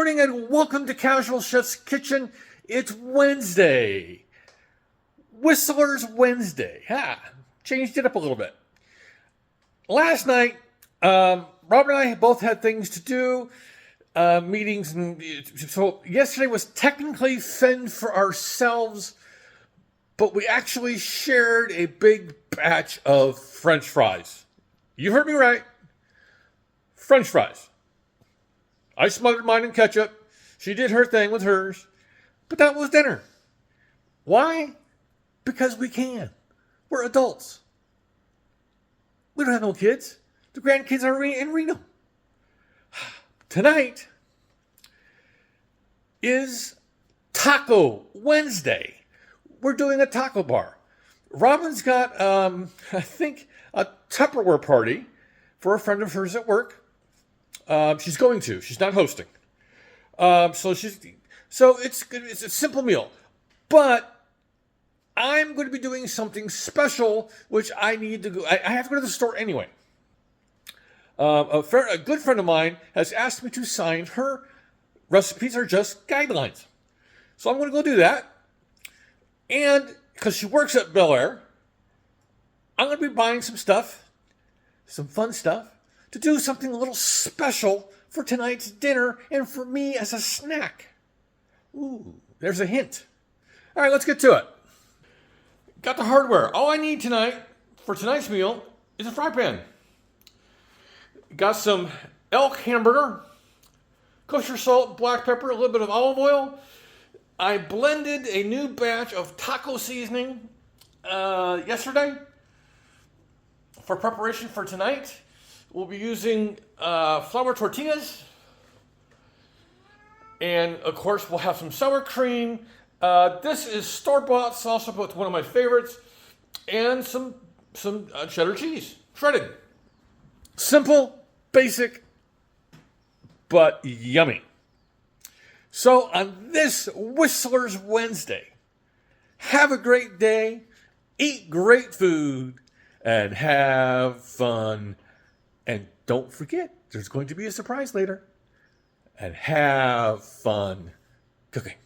morning and welcome to Casual Chef's Kitchen. It's Wednesday. Whistler's Wednesday. Changed it up a little bit. Last night, Robert and I both had things to do, meetings. So yesterday was technically fend for ourselves, but we actually shared a big batch of French fries. You heard me right. French fries. I smothered mine in ketchup. She did her thing with hers. But that was dinner. Why? Because we can. We're adults. We don't have no kids. The grandkids are in Reno. Tonight is Taco Wednesday. We're doing a taco bar. Robin's got, I think, a Tupperware party for a friend of hers at work. She's going to. She's not hosting. So it's a simple meal. But I'm going to be doing something special, which I need to go. I have to go to the store anyway. A good friend of mine has asked me to sign her recipes are just guidelines. So I'm going to go do that. And because she works at Bel Air, I'm going to be buying some stuff, some fun stuff, to do something a little special for tonight's dinner and for me as a snack. Ooh, there's a hint. All right, let's get to it. Got the hardware. All I need tonight for tonight's meal is a fry pan. Got some elk hamburger, kosher salt, black pepper, a little bit of olive oil. I blended a new batch of taco seasoning yesterday for preparation for tonight. We'll be using flour tortillas. And, of course, we'll have some sour cream. This is store-bought salsa, but it's one of my favorites. And some cheddar cheese, shredded. Simple, basic, but yummy. So, on this Whistler's Wednesday, have a great day, eat great food, and have fun. And don't forget, there's going to be a surprise later. And have fun cooking.